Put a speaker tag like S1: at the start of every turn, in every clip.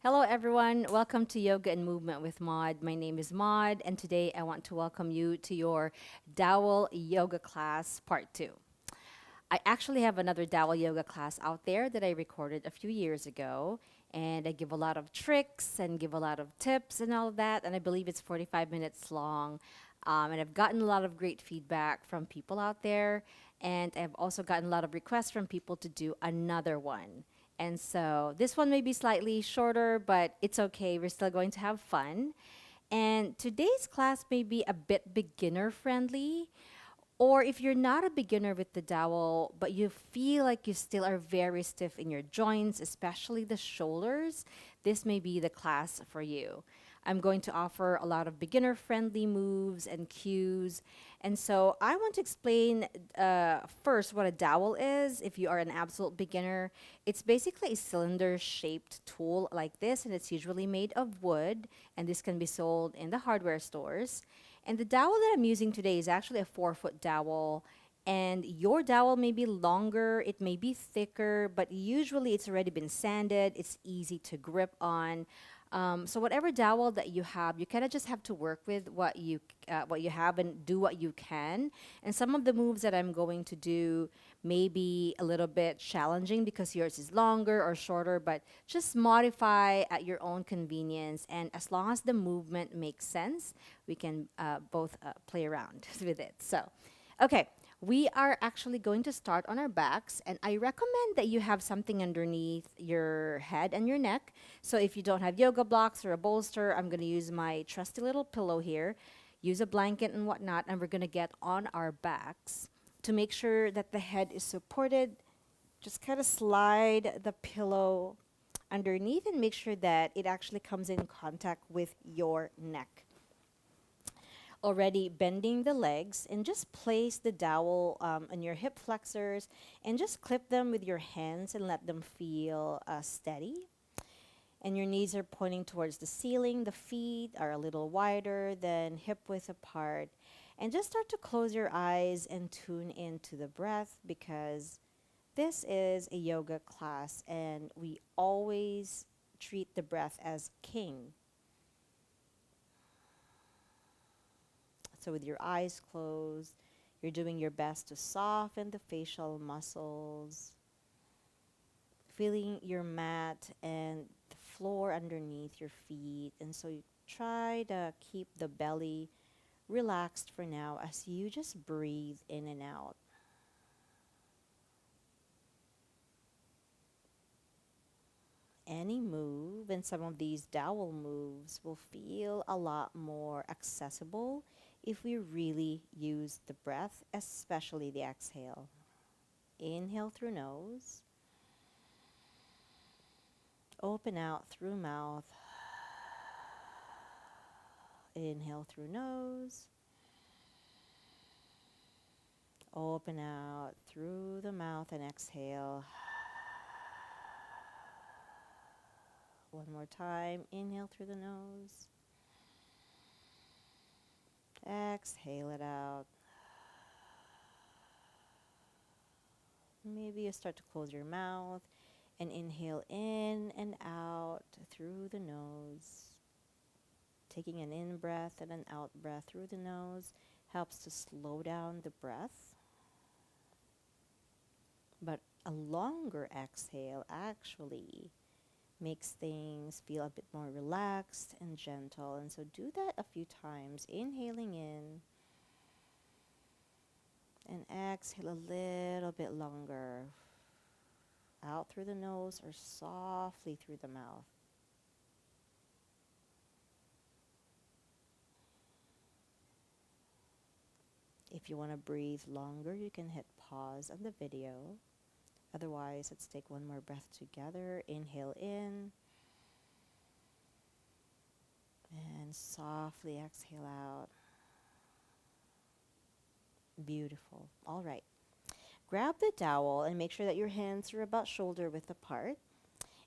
S1: Hello, everyone. Welcome to Yoga and Movement with Maud. My name is Maud, and today I want to welcome you to your Dowel Yoga class, part two. I actually have another Dowel Yoga class out there that I recorded a few years ago, and I give a lot of tricks and give a lot of tips and all of that, and I believe it's 45 minutes long. And I've gotten a lot of great feedback from people out there, and I've also gotten a lot of requests from people to do another one. And so this one may be slightly shorter, but it's okay. We're still going to have fun. And today's class may be a bit beginner friendly. Or if you're not a beginner with the dowel, but you feel like you still are very stiff in your joints, especially the shoulders, this may be the class for you. I'm going to offer a lot of beginner friendly moves and cues. And so I want to explain first what a dowel is if you are an absolute beginner. It's basically a cylinder shaped tool like this, and it's usually made of wood, and this can be sold in the hardware stores. And the dowel that I'm using today is actually a 4-foot dowel. And your dowel may be longer, it may be thicker, but usually it's already been sanded. It's easy to grip on. So whatever dowel that you have, you kind of just have to work with what you have and do what you can. And some of the moves that I'm going to do may be a little bit challenging because yours is longer or shorter, but just modify at your own convenience. And as long as the movement makes sense, we can both play around with it. So, okay, we are actually going to start on our backs, and I recommend that you have something underneath your head and your neck. So if you don't have yoga blocks or a bolster, I'm going to use my trusty little pillow here, use a blanket and whatnot, and we're going to get on our backs. To make sure that the head is supported, just kind of slide the pillow underneath and make sure that it actually comes in contact with your neck. Already bending the legs, and just place the dowel on your hip flexors and just clip them with your hands and let them feel steady. And your knees are pointing towards the ceiling. The feet are a little wider than hip width apart. And just start to close your eyes and tune into the breath, because this is a yoga class and we always treat the breath as king. So with your eyes closed, you're doing your best to soften the facial muscles, feeling your mat and the floor underneath your feet. And so you try to keep the belly relaxed for now as you just breathe in and out. Any move, and some of these dowel moves will feel a lot more accessible if we really use the breath, especially the exhale. Inhale through nose, open out through mouth. Inhale through nose, open out through the mouth, and exhale. One more time. Inhale through the nose. Exhale it out. Maybe you start to close your mouth and inhale in and out through the nose. Taking an in breath and an out breath through the nose helps to slow down the breath. But a longer exhale actually makes things feel a bit more relaxed and gentle. And so do that a few times, inhaling in and exhale a little bit longer. Out through the nose or softly through the mouth. If you want to breathe longer, you can hit pause on the video. Otherwise, let's take one more breath together. Inhale in. And softly exhale out. Beautiful. All right. Grab the dowel and make sure that your hands are about shoulder width apart.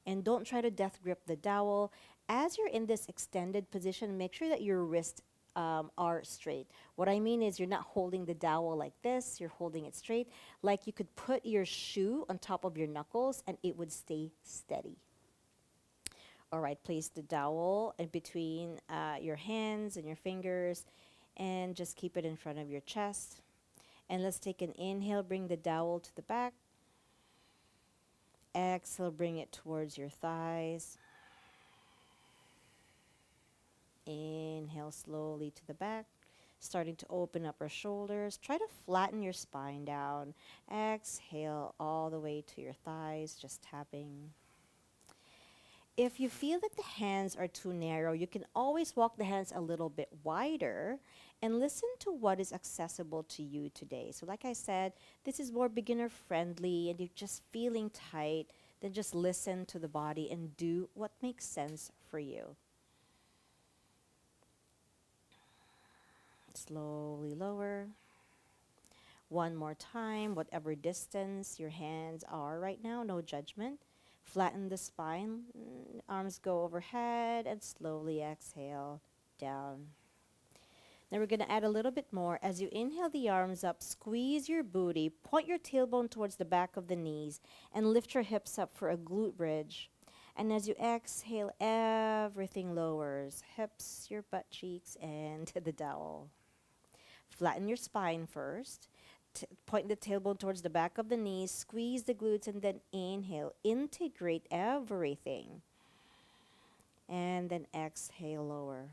S1: And don't try to death grip the dowel. As you're in this extended position, make sure that your wrists are straight. What I mean is you're not holding the dowel like this, you're holding it straight. Like you could put your shoe on top of your knuckles and it would stay steady. All right, place the dowel in between your hands and your fingers and just keep it in front of your chest. And let's take an inhale, bring the dowel to the back. Exhale, bring it towards your thighs. Inhale slowly to the back, starting to open up our shoulders. Try to flatten your spine down. Exhale all the way to your thighs, just tapping. If you feel that the hands are too narrow, you can always walk the hands a little bit wider and listen to what is accessible to you today. So like I said, this is more beginner friendly and you're just feeling tight, then just listen to the body and do what makes sense for you. Slowly lower. One more time, whatever distance your hands are right now, no judgment. Flatten the spine, arms go overhead, and slowly exhale down. Now we're going to add a little bit more. As you inhale the arms up, squeeze your booty, point your tailbone towards the back of the knees, and lift your hips up for a glute bridge. And as you exhale, everything lowers. Hips, your butt cheeks, and the dowel. Flatten your spine first. Point the tailbone towards the back of the knees, squeeze the glutes, and then inhale. Integrate everything. And then exhale, lower.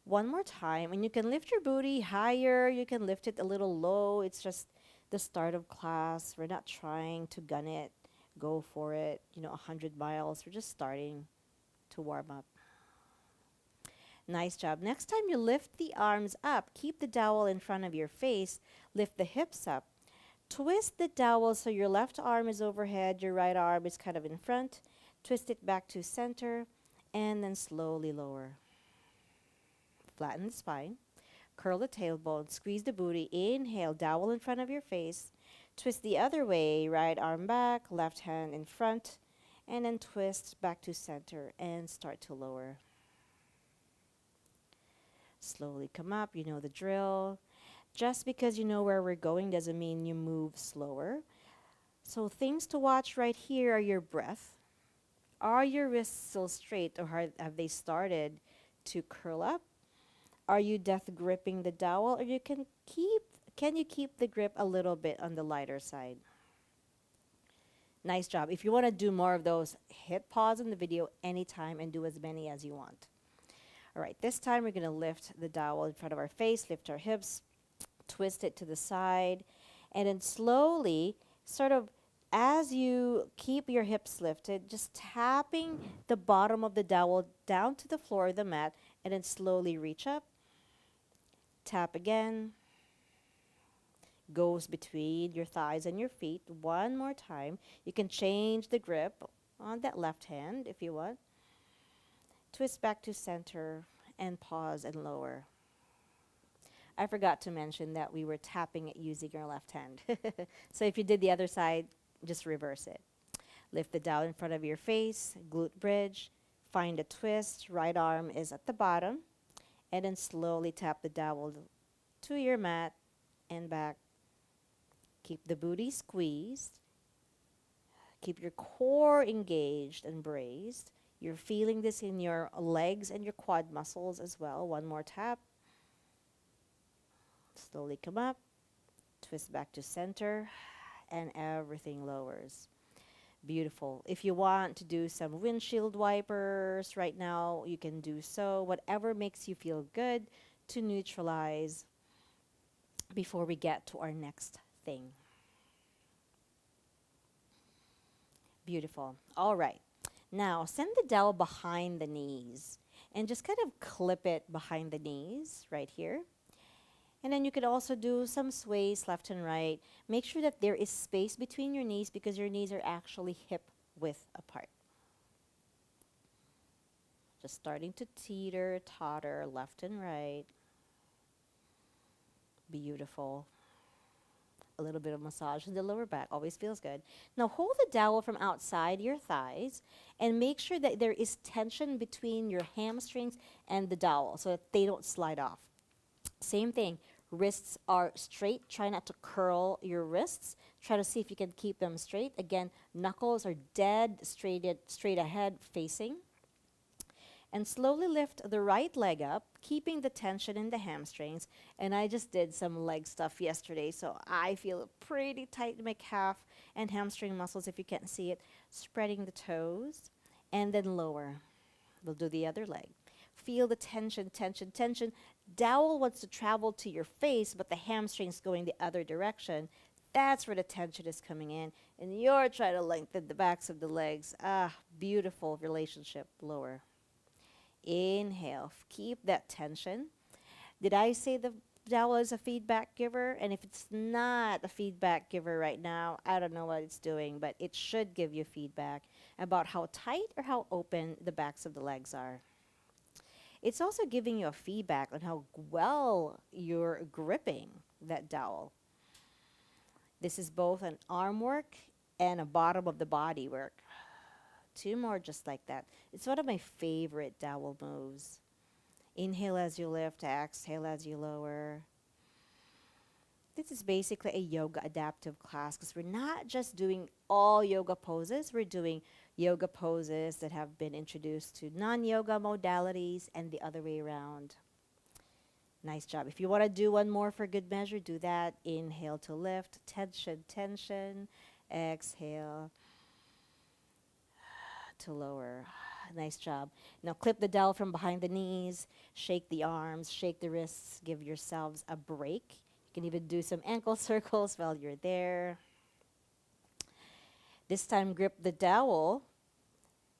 S1: One more time, and you can lift your booty higher. You can lift it a little low. It's just the start of class. We're not trying to gun it, go for it, 100 miles. We're just starting to warm up. Nice job. Next time you lift the arms up, keep the dowel in front of your face. Lift the hips up. Twist the dowel so your left arm is overhead, your right arm is kind of in front. Twist it back to center, and then slowly lower. Flatten the spine. Curl the tailbone. Squeeze the booty. Inhale, dowel in front of your face. Twist the other way. Right arm back, left hand in front, and then twist back to center and start to lower. Slowly come up, you know the drill. Just because you know where we're going doesn't mean you move slower. So things to watch right here are your breath. Are your wrists still straight or have they started to curl up? Are you death gripping the dowel or can you keep the grip a little bit on the lighter side? Nice job. If you want to do more of those, hit pause on the video anytime and do as many as you want. All right, this time we're going to lift the dowel in front of our face, lift our hips, twist it to the side, and then slowly, sort of as you keep your hips lifted, just tapping the bottom of the dowel down to the floor of the mat, and then slowly reach up, tap again, goes between your thighs and your feet. One more time. You can change the grip on that left hand if you want. Twist back to center and pause and lower. I forgot to mention that we were tapping it using our left hand. So if you did the other side, just reverse it. Lift the dowel in front of your face, glute bridge, find a twist, right arm is at the bottom, and then slowly tap the dowel to your mat and back. Keep the booty squeezed. Keep your core engaged and braced. You're feeling this in your legs and your quad muscles as well. One more tap. Slowly come up. Twist back to center. And everything lowers. Beautiful. If you want to do some windshield wipers right now, you can do so. Whatever makes you feel good to neutralize before we get to our next thing. Beautiful. All right. Now, send the dowel behind the knees and just kind of clip it behind the knees right here. And then you could also do some sways left and right. Make sure that there is space between your knees because your knees are actually hip width apart. Just starting to teeter, totter left and right. Beautiful. A little bit of massage in the lower back always feels good. Now hold the dowel from outside your thighs and make sure that there is tension between your hamstrings and the dowel so that they don't slide off. Same thing, Wrists are straight. Try not to curl your wrists. Try to see if you can keep them straight. Again, knuckles are dead, straight ahead, facing. And slowly lift the right leg up, keeping the tension in the hamstrings. And I just did some leg stuff yesterday, so I feel pretty tight in my calf and hamstring muscles if you can't see it. Spreading the toes, and then lower. We'll do the other leg. Feel the tension, tension, tension. Dowel wants to travel to your face, but the hamstring's going the other direction. That's where the tension is coming in. And you're trying to lengthen the backs of the legs. Ah, beautiful relationship. Lower. Inhale. Keep that tension. Did I say the dowel is a feedback giver? And if it's not a feedback giver right now, I don't know what it's doing, but it should give you feedback about how tight or how open the backs of the legs are. It's also giving you a feedback on how well you're gripping that dowel. This is both an arm work and a bottom of the body work. Two more just like that. It's one of my favorite dowel moves. Inhale as you lift, exhale as you lower. This is basically a yoga adaptive class because we're not just doing all yoga poses, we're doing yoga poses that have been introduced to non-yoga modalities and the other way around. Nice job. If you want to do one more for good measure, do that. Inhale to lift, tension, tension. Exhale to lower. Nice job. Now clip the dowel from behind the knees, shake the arms, shake the wrists, give yourselves a break. You can even do some ankle circles while you're there. This time grip the dowel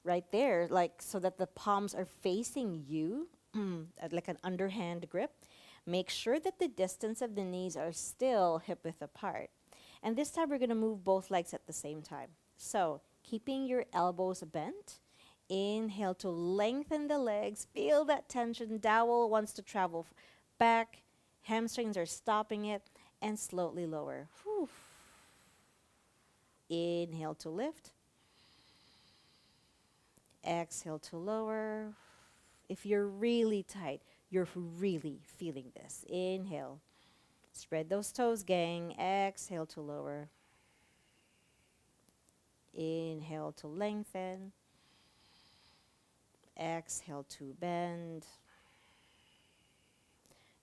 S1: right there, like so that the palms are facing you, like an underhand grip. Make sure that the distance of the knees are still hip width apart. And this time we're going to move both legs at the same time. So keeping your elbows bent. Inhale to lengthen the legs. Feel that tension. Dowel wants to travel back. Hamstrings are stopping it. And slowly lower. Whew. Inhale to lift. Exhale to lower. If you're really tight, you're really feeling this. Inhale. Spread those toes, gang. Exhale to lower. Inhale to lengthen. Exhale to bend.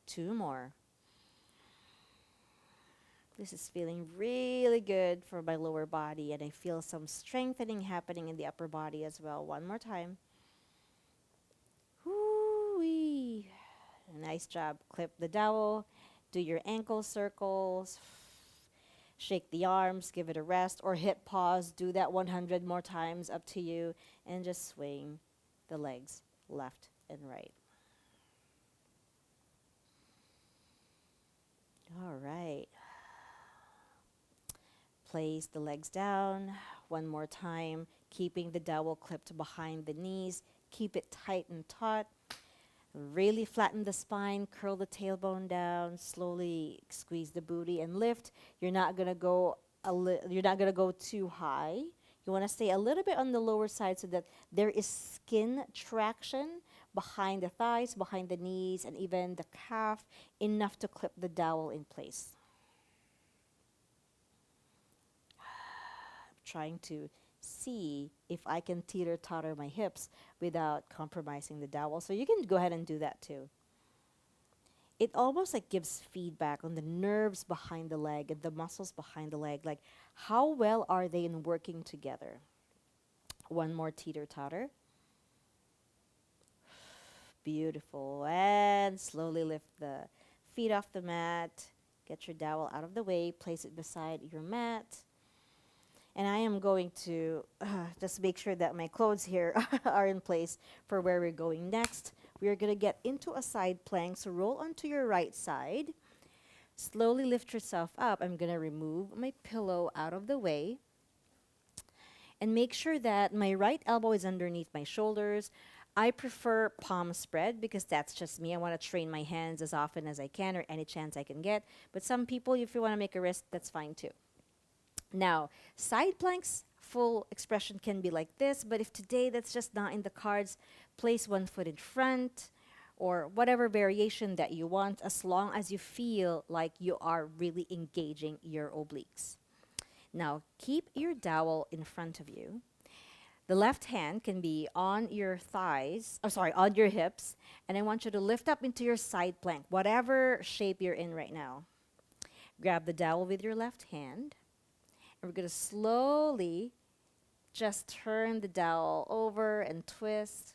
S1: Two more. This is feeling really good for my lower body, and I feel some strengthening happening in the upper body as well. One more time. Whoo-wee. Nice job. Clip the dowel. Do your ankle circles. Shake the arms. Give it a rest. Or hit pause. Do that 100 more times. Up to you. And just swing the legs left and right. All right. Place the legs down one more time, keeping the dowel clipped behind the knees. Keep it tight and taut. Really flatten the spine, curl the tailbone down, slowly squeeze the booty and lift. You're not gonna go too high. You want to stay a little bit on the lower side so that there is skin traction behind the thighs, behind the knees, and even the calf, enough to clip the dowel in place. Trying to see if I can teeter-totter my hips without compromising the dowel. So you can go ahead and do that too. It almost like gives feedback on the nerves behind the leg and the muscles behind the leg. Like, how well are they in working together? One more teeter-totter. Beautiful. And slowly lift the feet off the mat. Get your dowel out of the way. Place it beside your mat. And I am going to just make sure that my clothes here are in place for where we're going next. We are going to get into a side plank. So roll onto your right side. Slowly lift yourself up. I'm going to remove my pillow out of the way. And make sure that my right elbow is underneath my shoulders. I prefer palm spread because that's just me. I want to train my hands as often as I can or any chance I can get. But some people, if you want to make a wrist, that's fine too. Now, side planks, full expression can be like this, but if today that's just not in the cards, place one foot in front, or whatever variation that you want, as long as you feel like you are really engaging your obliques. Now, keep your dowel in front of you. The left hand can be on your thighs, oh sorry, on your hips, and I want you to lift up into your side plank, whatever shape you're in right now. Grab the dowel with your left hand, and we're going to slowly just turn the dowel over and twist.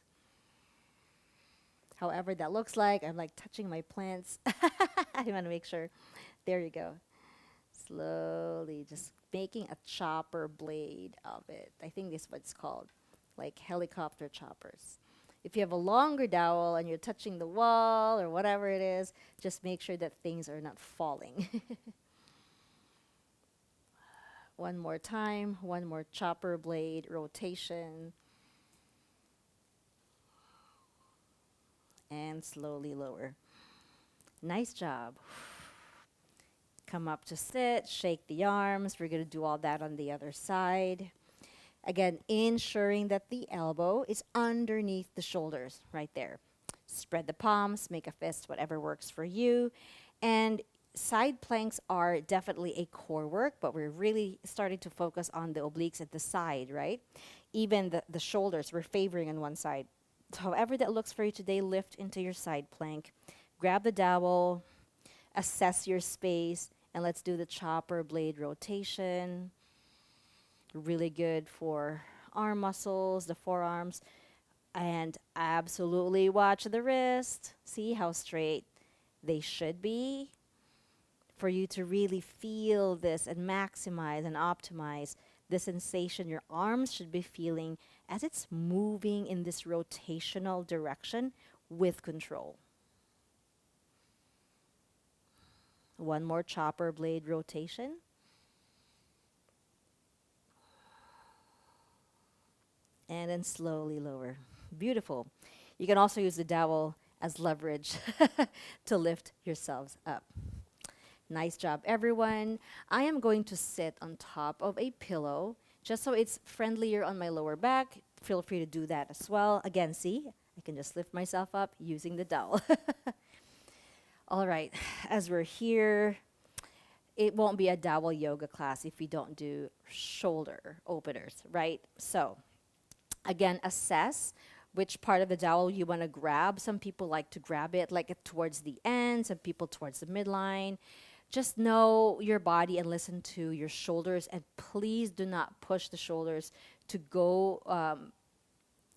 S1: However that looks like, I'm like touching my plants. I want to make sure. There you go. Slowly, just making a chopper blade of it. I think this is what it's called, like helicopter choppers. If you have a longer dowel and you're touching the wall or whatever it is, just make sure that things are not falling. One more time, one more chopper blade rotation. And slowly lower. Nice job. Come up to sit, shake the arms. We're going to do all that on the other side. Again, ensuring that the elbow is underneath the shoulders, right there. Spread the palms, make a fist, whatever works for you. And side planks are definitely a core work, but we're really starting to focus on the obliques at the side, right? Even the shoulders, we're favoring on one side. However that looks for you today, lift into your side plank. Grab the dowel, assess your space, and let's do the chopper blade rotation. Really good for arm muscles, the forearms. And absolutely watch the wrist. See how straight they should be for you to really feel this and maximize and optimize the sensation your arms should be feeling as it's moving in this rotational direction with control. One more chopper blade rotation. And then slowly lower. Beautiful. You can also use the dowel as leverage to lift yourselves up. Nice job, everyone. I am going to sit on top of a pillow just so it's friendlier on my lower back. Feel free to do that as well. Again, see, I can just lift myself up using the dowel. All right, as we're here, it won't be a Dowel Yoga class if we don't do shoulder openers, right? So, again, assess which part of the dowel you want to grab. Some people like to grab it like towards the end, some people towards the midline. Just know your body and listen to your shoulders, and please do not push the shoulders to go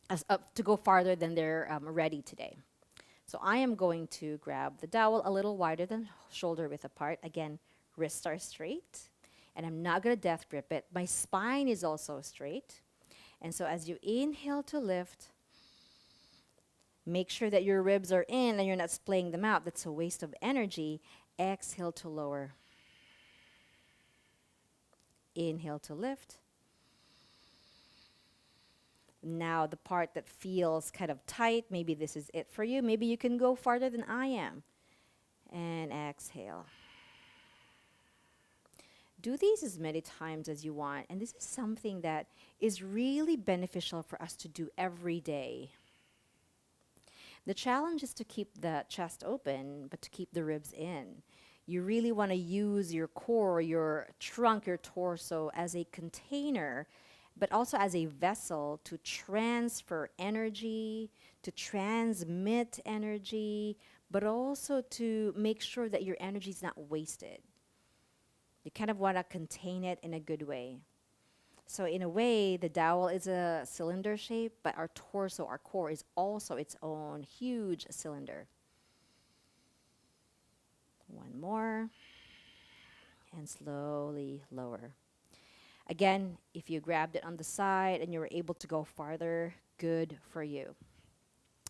S1: to go farther than they're ready today. So I am going to grab the dowel a little wider than shoulder width apart. Again, wrists are straight, and I'm not going to death grip it. My spine is also straight. And so as you inhale to lift, make sure that your ribs are in and you're not splaying them out. That's a waste of energy. Exhale to lower. Inhale to lift. Now the part that feels kind of tight, maybe this is it for you. Maybe you can go farther than I am. And exhale. Do these as many times as you want. And this is something that is really beneficial for us to do every day. The challenge is to keep the chest open, but to keep the ribs in. You really want to use your core, your trunk, your torso as a container, but also as a vessel to transfer energy, to transmit energy, but also to make sure that your energy is not wasted. You kind of want to contain it in a good way. So in a way, the dowel is a cylinder shape, but our torso, our core, is also its own huge cylinder. One more. And slowly lower. Again, if you grabbed it on the side and you were able to go farther, good for you.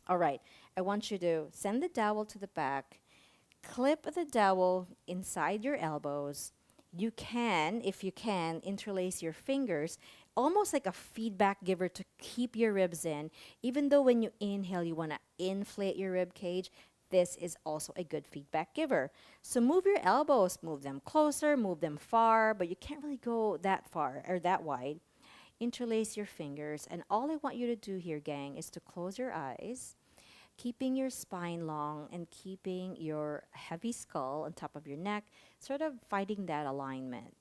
S1: All right, I want you to send the dowel to the back, clip the dowel inside your elbows. You can, if you can, interlace your fingers, almost like a feedback giver to keep your ribs in. Even though when you inhale, you want to inflate your rib cage, this is also a good feedback giver. So move your elbows, move them closer, move them far, but you can't really go that far or that wide. Interlace your fingers, and all I want you to do here, gang, is to close your eyes. keeping your spine long and keeping your heavy skull on top of your neck, sort of finding that alignment.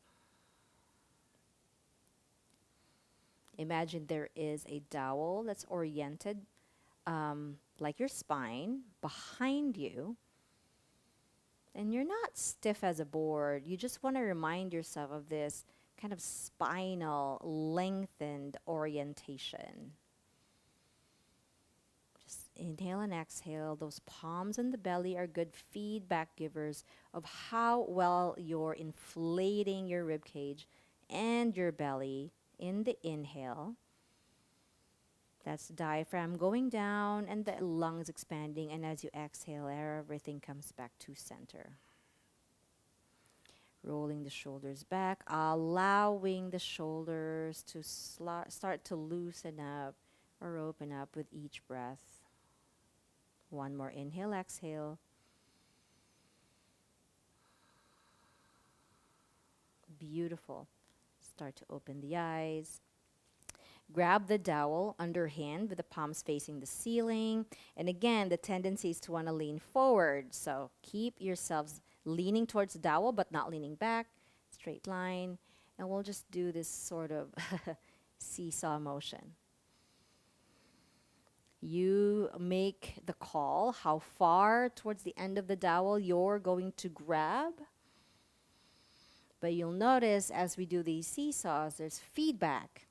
S1: Imagine there is a dowel that's oriented like your spine behind you, and you're not stiff as a board. You just want to remind yourself of this kind of spinal, lengthened orientation. Just inhale and exhale. Those palms and the belly are good feedback givers of how well you're inflating your rib cage and your belly in the inhale. That's the diaphragm going down and the lungs expanding. And as you exhale, everything comes back to center. Rolling the shoulders back, allowing the shoulders to start to loosen up or open up with each breath. One more inhale, exhale. Beautiful. Start to open the eyes. Grab the dowel underhand with the palms facing the ceiling. And again, the tendency is to want to lean forward. So keep yourselves leaning towards the dowel, but not leaning back. Straight line. And we'll just do this sort of seesaw motion. You make the call how far towards the end of the dowel you're going to grab. But you'll notice as we do these seesaws, there's feedback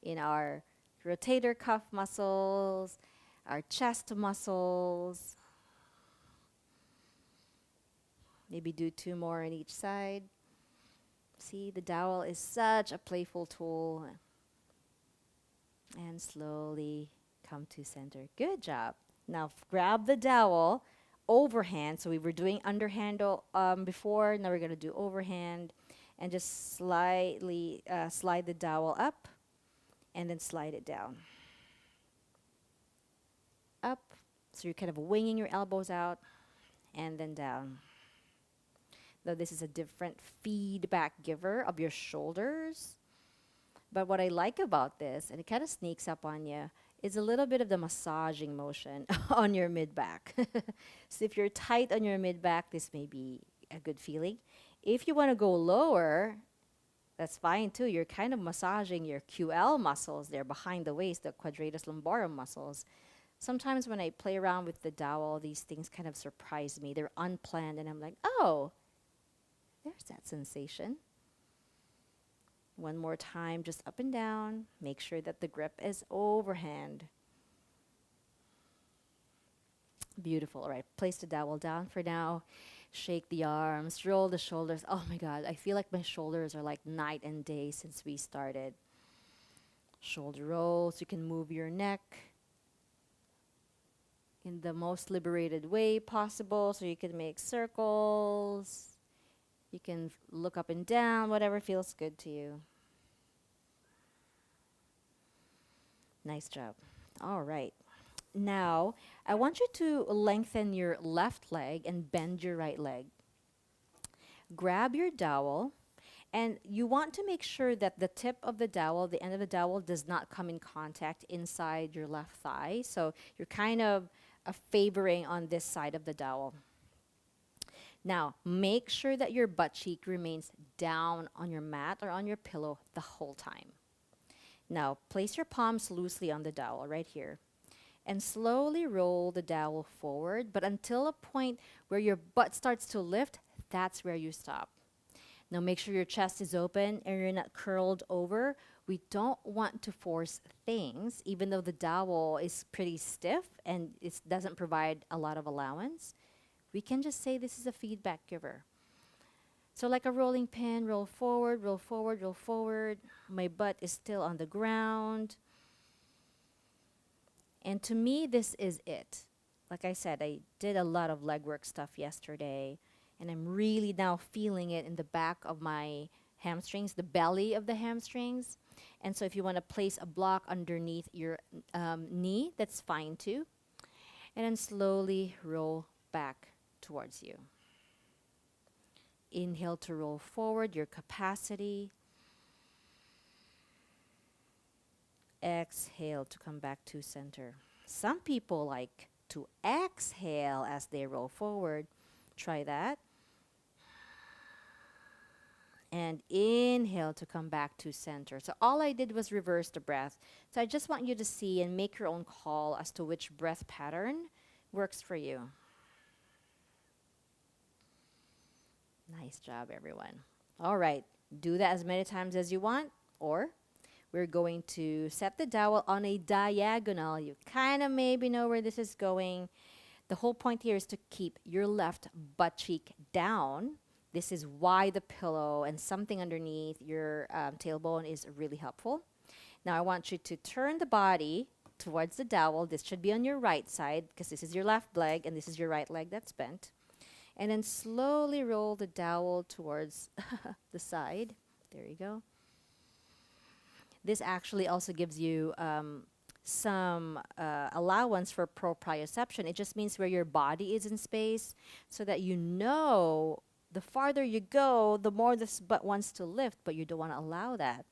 S1: in our rotator cuff muscles, our chest muscles. Maybe do 2 more on each side. See, the dowel is such a playful tool. And slowly come to center. Good job. Now grab the dowel overhand. So we were doing underhand before. Now we're going to do overhand. And just slightly slide the dowel up. And then slide it down. Up. So you're kind of winging your elbows out. And then down. Now this is a different feedback giver of your shoulders. But what I like about this, and it kind of sneaks up on you, is a little bit of the massaging motion on your mid-back. So if you're tight on your mid-back, this may be a good feeling. If you want to go lower, that's fine too. You're kind of massaging your QL muscles there behind the waist, the quadratus lumborum muscles. Sometimes when I play around with the dowel, these things kind of surprise me. They're unplanned, and I'm like, oh, there's that sensation. One more time, just up and down. Make sure that the grip is overhand. Beautiful. All right, place the dowel down for now. Shake the arms, roll the shoulders. Oh my God, I feel like my shoulders are like night and day since we started. Shoulder rolls, you can move your neck in the most liberated way possible. So you can make circles. You can look up and down, whatever feels good to you. Nice job. All right. Now, I want you to lengthen your left leg and bend your right leg. Grab your dowel, and you want to make sure that the tip of the dowel, the end of the dowel, does not come in contact inside your left thigh. So you're kind of favoring on this side of the dowel. Now, make sure that your butt cheek remains down on your mat or on your pillow the whole time. Now, place your palms loosely on the dowel right here. And slowly roll the dowel forward, but until a point where your butt starts to lift, that's where you stop. Now make sure your chest is open and you're not curled over. We don't want to force things, even though the dowel is pretty stiff and it doesn't provide a lot of allowance. We can just say this is a feedback giver. So like a rolling pin, roll forward, roll forward, roll forward. My butt is still on the ground. And to me, this is it. Like I said, I did a lot of leg work stuff yesterday, and I'm really now feeling it in the back of my hamstrings, the belly of the hamstrings. And so if you want to place a block underneath your knee, that's fine too. And then slowly roll back towards you. Inhale to roll forward, your capacity. Exhale to come back to center. Some people like to exhale as they roll forward. Try that. And inhale to come back to center. So all I did was reverse the breath. So I just want you to see and make your own call as to which breath pattern works for you. Nice job, everyone. All right, do that as many times as you want, or we're going to set the dowel on a diagonal. You kind of maybe know where this is going. The whole point here is to keep your left butt cheek down. This is why the pillow and something underneath your tailbone is really helpful. Now I want you to turn the body towards the dowel. This should be on your right side because this is your left leg and this is your right leg that's bent. And then slowly roll the dowel towards the side. There you go. This actually also gives you some allowance for proprioception. It just means where your body is in space so that you know the farther you go, the more this butt wants to lift, but you don't want to allow that.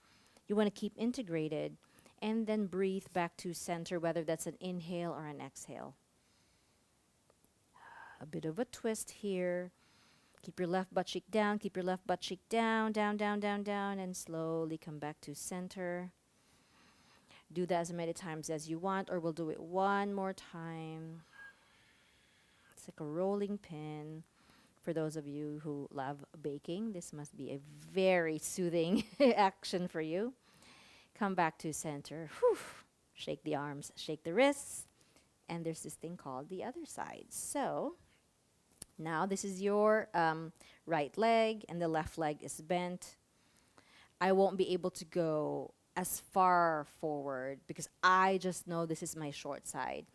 S1: You want to keep integrated and then breathe back to center, whether that's an inhale or an exhale. A bit of a twist here. Keep your left butt cheek down, keep your left butt cheek down, down, down, down, down, and slowly come back to center. Do that as many times as you want, or we'll do it one more time. It's like a rolling pin. For those of you who love baking, this must be a very soothing action for you. Come back to center. Whew. Shake the arms, shake the wrists, and there's this thing called the other side. So now this is your right leg, and the left leg is bent. I won't be able to go as far forward because I just know this is my short side.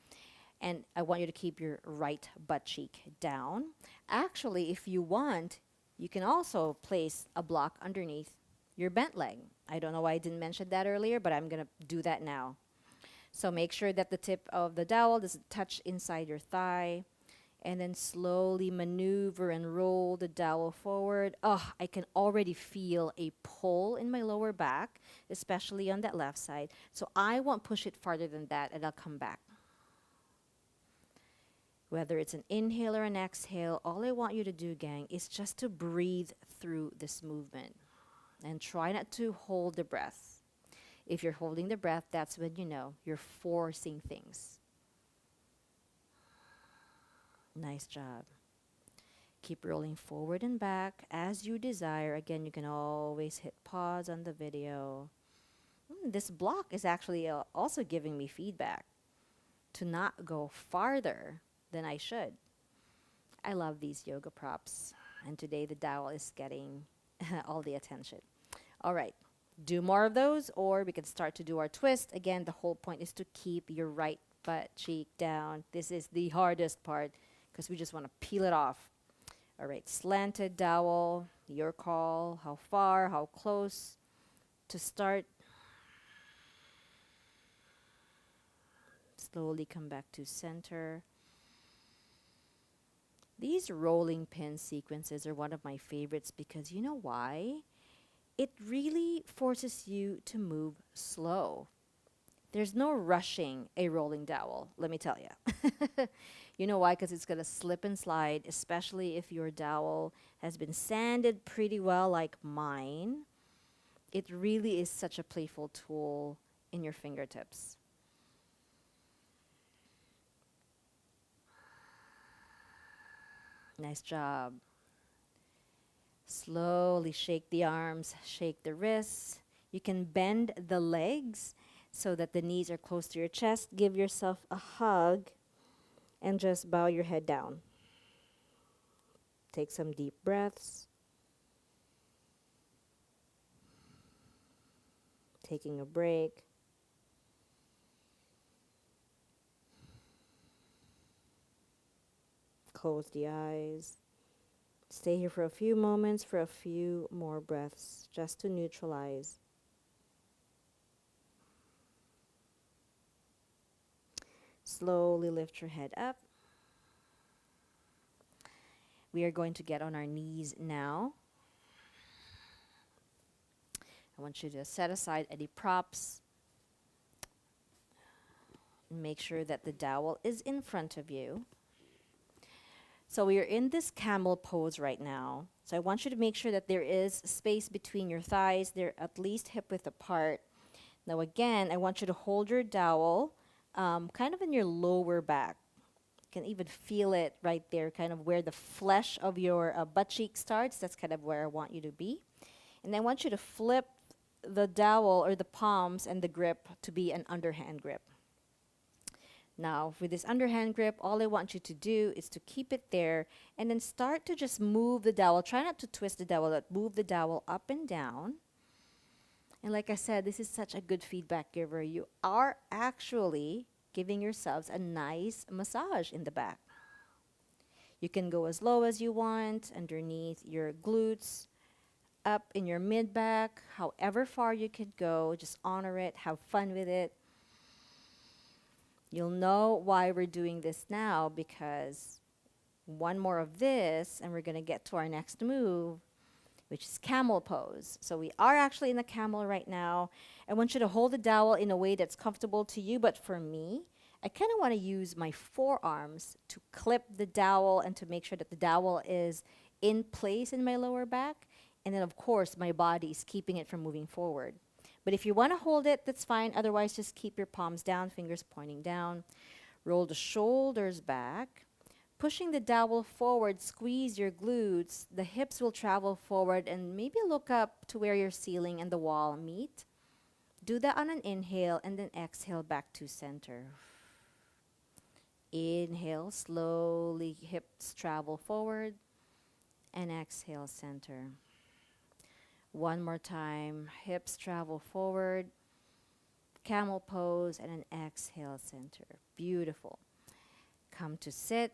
S1: And I want you to keep your right butt cheek down. Actually, if you want, you can also place a block underneath your bent leg. I don't know why I didn't mention that earlier, but I'm going to do that now. So make sure that the tip of the dowel doesn't touch inside your thigh. And then slowly maneuver and roll the dowel forward. Oh, I can already feel a pull in my lower back, especially on that left side. So I won't push it farther than that, and I'll come back. Whether it's an inhale or an exhale, all I want you to do, gang, is just to breathe through this movement. And try not to hold the breath. If you're holding the breath, that's when you know you're forcing things. Nice job. Keep rolling forward and back as you desire. Again, you can always hit pause on the video. This block is actually also giving me feedback to not go farther than I should. I love these yoga props, and today the dowel is getting all the attention. All right, do more of those, or we can start to do our twist. Again, the whole point is to keep your right butt cheek down. This is the hardest part because we just want to peel it off. All right, slanted dowel, your call. How far, how close to start. Slowly come back to center. These rolling pin sequences are one of my favorites because you know why? It really forces you to move slow. There's no rushing a rolling dowel, let me tell you. You know why? Because it's going to slip and slide, especially if your dowel has been sanded pretty well like mine. It really is such a playful tool in your fingertips. Nice job. Slowly shake the arms, shake the wrists. You can bend the legs so that the knees are close to your chest. Give yourself a hug and just bow your head down. Take some deep breaths. Taking a break. Close the eyes. Stay here for a few moments, for a few more breaths, just to neutralize. Slowly lift your head up. We are going to get on our knees now. I want you to set aside any props. Make sure that the dowel is in front of you. So we are in this camel pose right now. So I want you to make sure that there is space between your thighs. They're at least hip width apart. Now again, I want you to hold your dowel kind of in your lower back. You can even feel it right there, kind of where the flesh of your butt cheek starts. That's kind of where I want you to be. And I want you to flip the dowel or the palms and the grip to be an underhand grip. Now, with this underhand grip, all I want you to do is to keep it there and then start to just move the dowel. Try not to twist the dowel, but move the dowel up and down. And like I said, this is such a good feedback giver. You are actually giving yourselves a nice massage in the back. You can go as low as you want, underneath your glutes, up in your mid back, however far you could go. Just honor it, have fun with it. You'll know why we're doing this now, because one more of this and we're going to get to our next move, which is camel pose. So we are actually in the camel right now. I want you to hold the dowel in a way that's comfortable to you, but for me, I kind of want to use my forearms to clip the dowel and to make sure that the dowel is in place in my lower back. And then, of course, my body is keeping it from moving forward. But if you want to hold it, that's fine. Otherwise, just keep your palms down, fingers pointing down. Roll the shoulders back. Pushing the dowel forward, squeeze your glutes. The hips will travel forward and maybe look up to where your ceiling and the wall meet. Do that on an inhale and then exhale back to center. Inhale, slowly hips travel forward and exhale center. One more time, hips travel forward, camel pose, and an exhale center. Beautiful. Come to sit.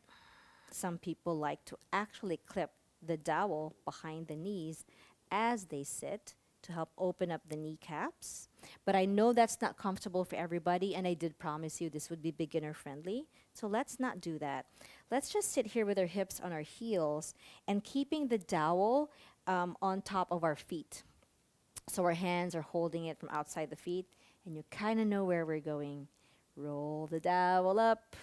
S1: Some people like to actually clip the dowel behind the knees as they sit to help open up the kneecaps. But I know that's not comfortable for everybody, and I did promise you this would be beginner friendly. So let's not do that. Let's just sit here with our hips on our heels and keeping the dowel on top of our feet. So our hands are holding it from outside the feet, and you kind of know where we're going. Roll the dowel up,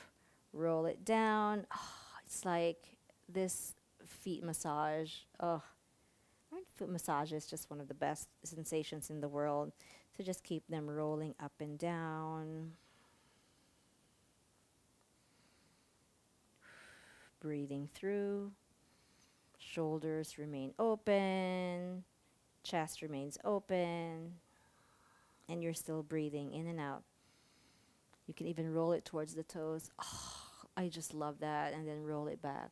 S1: roll it down. Oh, it's like this feet massage. Oh, aren't foot massages just one of the best sensations in the world? So just keep them rolling up and down. Breathing through. Shoulders remain open. Chest remains open. And you're still breathing in and out. You can even roll it towards the toes. Oh, I just love that. And then roll it back.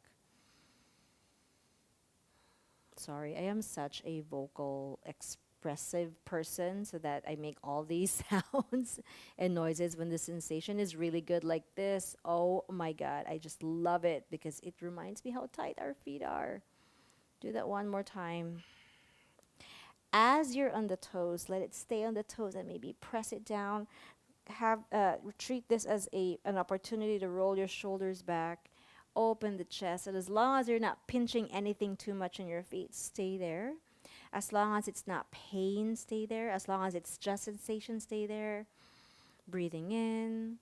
S1: Sorry, I am such a vocal, expressive person, so that I make all these sounds and noises when the sensation is really good like this. Oh my God, I just love it because it reminds me how tight our feet are. Do that one more time. As you're on the toes, let it stay on the toes and maybe press it down. Treat this as an opportunity to roll your shoulders back, open the chest, and as long as you're not pinching anything too much in your feet, stay there. As long as it's not pain, stay there. As long as it's just sensation, stay there. Breathing in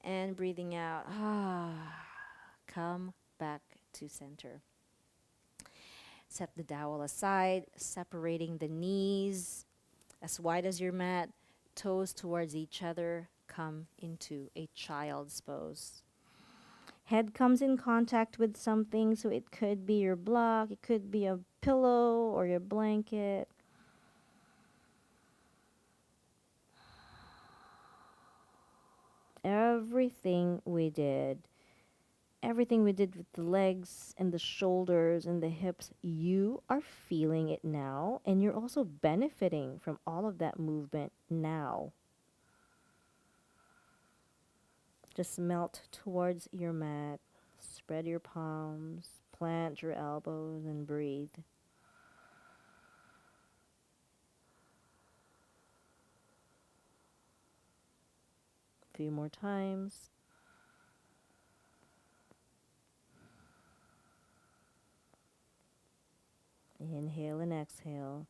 S1: and breathing out. Come back to center. Set the dowel aside, separating the knees as wide as your mat, toes towards each other. Come into a child's pose. Head comes in contact with something, so it could be your block, it could be a pillow or your blanket. Everything we did with the legs and the shoulders and the hips, you are feeling it now, and you're also benefiting from all of that movement now. Just melt towards your mat, spread your palms, plant your elbows, and breathe. A few more times. Inhale and exhale.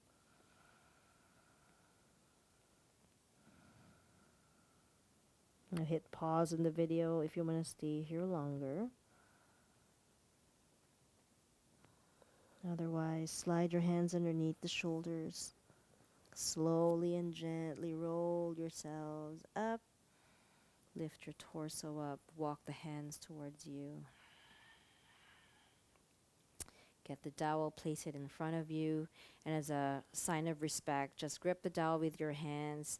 S2: Now hit pause in the video if you want to stay here longer. Otherwise, slide your hands underneath the shoulders. Slowly and gently roll yourselves up. Lift your torso up. Walk the hands towards you. Get the dowel, place it in front of you, and as a sign of respect, just grip the dowel with your hands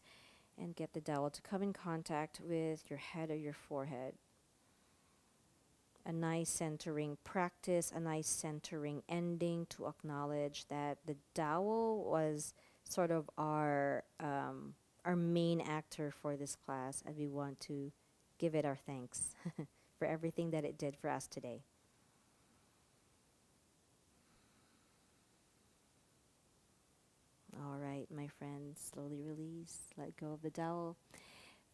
S2: and get the dowel to come in contact with your head or your forehead. A nice centering practice, a nice centering ending to acknowledge that the dowel was sort of our main actor for this class, and we want to give it our thanks for everything that it did for us today. All right, my friends, slowly release, let go of the dowel.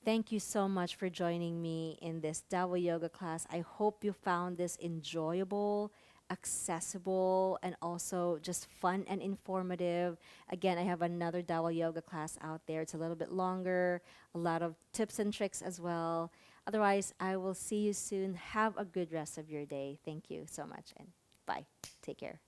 S2: Thank you so much for joining me in this Dowel Yoga class. I hope you found this enjoyable, accessible, and also just fun and informative. Again, I have another Dowel Yoga class out there. It's a little bit longer, a lot of tips and tricks as well. Otherwise, I will see you soon. Have a good rest of your day. Thank you so much, and bye. Take care.